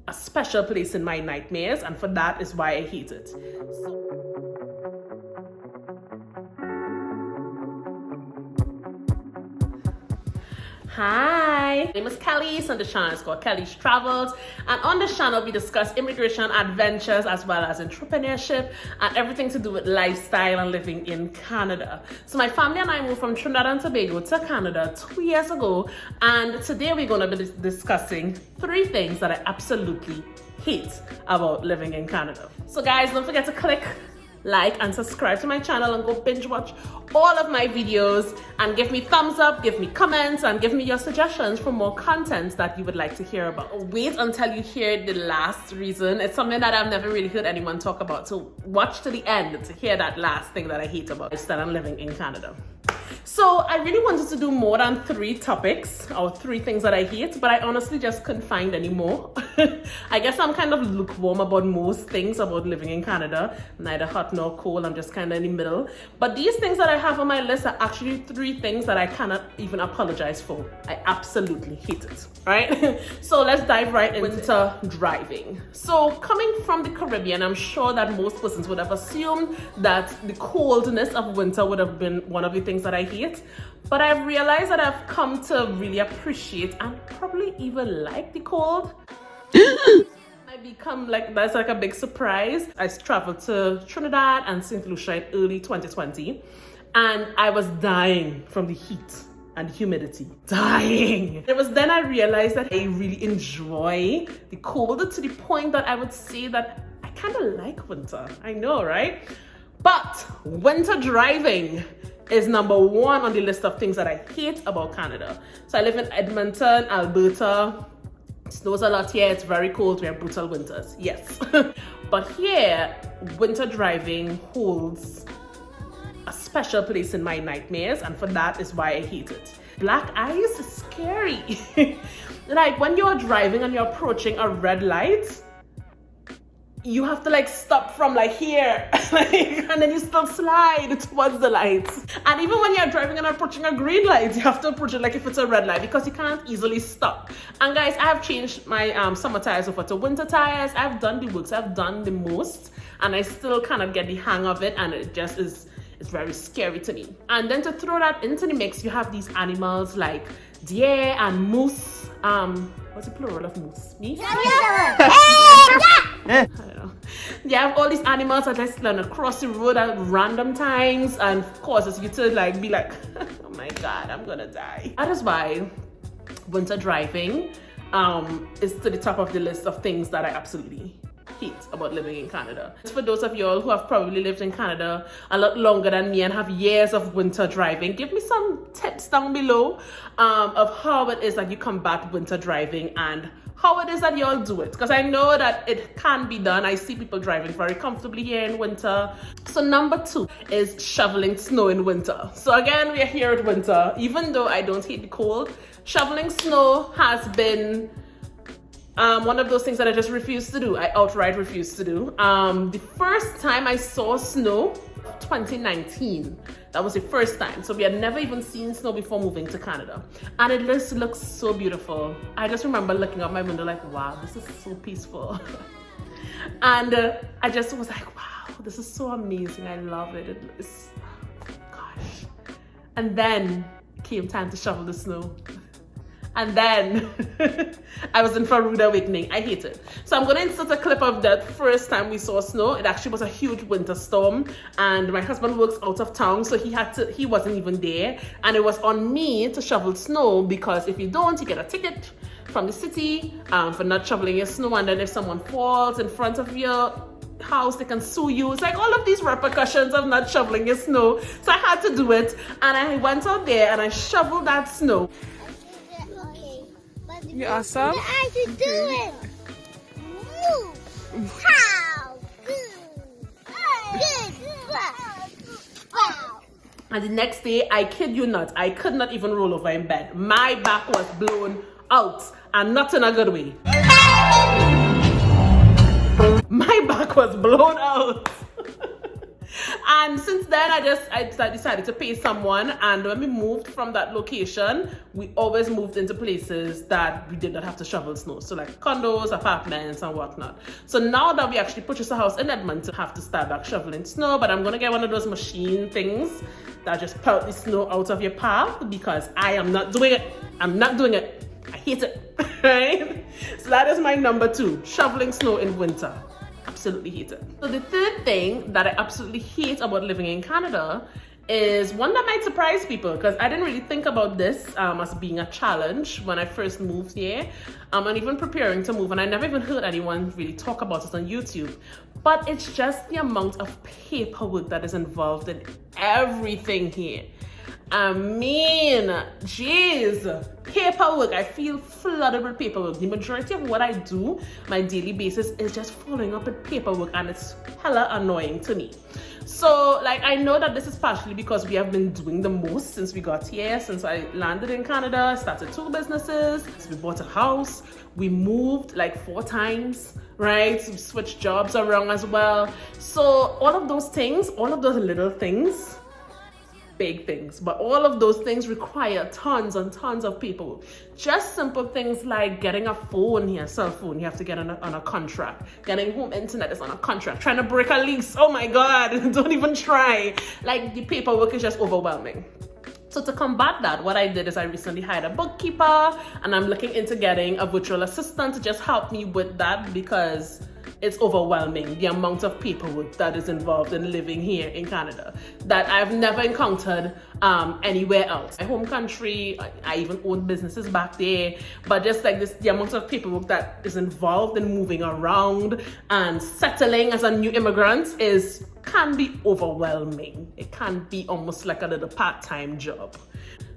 a special place in my nightmares, and for that is why I hate it. Hi, my name is Kelly, and the channel is called Kelly's Travels, and on this channel we discuss immigration adventures as well as entrepreneurship and everything to do with lifestyle and living in Canada. So my family and I moved from Trinidad and Tobago to Canada 2 years ago, and today we're going to be discussing 3 things that I absolutely hate about living in Canada. So guys, don't forget to click like and subscribe to my channel and go binge watch all of my videos and give me thumbs up, give me comments, and give me your suggestions for more content that you would like to hear about. Wait until you hear the last reason. It's something that I've never really heard anyone talk about, so watch to the end to hear that last thing that I hate about it, that I'm living in Canada. So I really wanted to do more than 3 topics or 3 things that I hate, but I honestly just couldn't find any more. I guess I'm kind of lukewarm about most things about living in Canada, neither hot nor cold. I'm just kind of in the middle. But these things that I have on my list are actually 3 things that I cannot even apologize for. I absolutely hate it, right? So let's dive right into winter driving. So coming from the Caribbean, I'm sure that most persons would have assumed that the coldness of winter would have been one of the things that I hate. But I've realized that I've come to really appreciate and probably even like the cold. That's like a big surprise. I traveled to Trinidad and St. Lucia in early 2020, and I was dying from the heat and humidity. Dying. It was then I realized that I really enjoy the cold to the point that I would say that I kind of like winter. I know, right? But winter driving is number 1 on the list of things that I hate about Canada. So I live in Edmonton, Alberta. It snows a lot here. It's very cold. We have brutal winters. Yes. But here, winter driving holds a special place in my nightmares, and for that is why I hate it. Black ice is scary. Like when you're driving and you're approaching a red light, you have to like stop from like here and then you still slide towards the lights. And even when you're driving and approaching a green light, you have to approach it like if it's a red light because you can't easily stop. And guys, I have changed my summer tires over to winter tires. I've done the works, I've done the most, and I still kind of get the hang of it, and it just is, it's very scary to me. And then to throw that into the mix, you have these animals like deer and moose. What's the plural of moose? Meese? I don't know. You have all these animals that just run across the road at random times and causes you to like be like, oh my god, I'm gonna die. That is why winter driving is to the top of the list of things that I absolutely hate about living in Canada. For those of y'all who have probably lived in Canada a lot longer than me and have years of winter driving, give me some tips down below of how it is that you combat winter driving and how it is that y'all do it, because I know that it can be done. I see people driving very comfortably here in winter. So number 2 is shoveling snow in winter. So again, we are here at winter. Even though I don't hate the cold, shoveling snow has been one of those things that I just refuse to do. I outright refuse to do. The first time I saw snow, 2019. That was the first time. So we had never even seen snow before moving to Canada. And it just looks so beautiful. I just remember looking out my window like, wow, this is so peaceful. And I just was like, wow, this is so amazing. I love it. It's, gosh. And then it came time to shovel the snow. And then I was in for a rude awakening. I hate it. So I'm going to insert a clip of that first time we saw snow. It actually was a huge winter storm, and my husband works out of town, so he wasn't even there. And it was on me to shovel snow, because if you don't, you get a ticket from the city for not shoveling your snow. And then if someone falls in front of your house, they can sue you. It's like all of these repercussions of not shoveling your snow. So I had to do it, and I went out there and I shoveled that snow. You awesome? I should do it. Move. How good. Wow. And the next day, I kid you not, I could not even roll over in bed. My back was blown out, and not in a good way. My back was blown out. And since then, I decided to pay someone. And when we moved from that location, we always moved into places that we did not have to shovel snow. So like condos, apartments, and whatnot. So now that we actually purchased a house in Edmonton, I have to start back shoveling snow. But I'm gonna get one of those machine things that just pelt the snow out of your path, because I am not doing it. I'm not doing it. I hate it. Right? So that is my number 2, shoveling snow in winter. Absolutely hate it. So the third thing that I absolutely hate about living in Canada is one that might surprise people, because I didn't really think about this as being a challenge when I first moved here, and even preparing to move, and I never even heard anyone really talk about it on YouTube. But it's just the amount of paperwork that is involved in everything here. I mean, geez, paperwork. I feel flooded with paperwork. The majority of what I do, my daily basis, is just following up with paperwork, and it's hella annoying to me. So, like, I know that this is partially because we have been doing the most since we got here, since I landed in Canada, started 2 businesses, we bought a house, we moved like 4 times, right? We switched jobs around as well. So all of those things, all of those little things, big things, but all of those things require tons and tons of paperwork. Just simple things like getting a phone here, cell phone, you have to get on a contract. Getting home internet is on a contract. Trying to break a lease, oh my God, don't even try. Like, the paperwork is just overwhelming. So to combat that, what I did is I recently hired a bookkeeper, and I'm looking into getting a virtual assistant to just help me with that, because it's overwhelming, the amount of paperwork that is involved in living here in Canada that I've never encountered anywhere else. My home country, I even own businesses back there, but just like this, the amount of paperwork that is involved in moving around and settling as a new immigrant can be overwhelming. It can be almost like a little part-time job.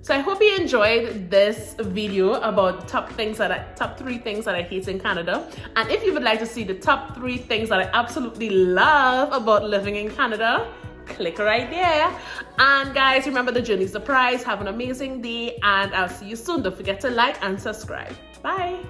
So I hope you enjoyed this video about top 3 things that I hate in Canada. And if you would like to see the top 3 things that I absolutely love about living in Canada, click right there. And guys, remember, the journey's the prize. Have an amazing day, and I'll see you soon. Don't forget to like and subscribe. Bye.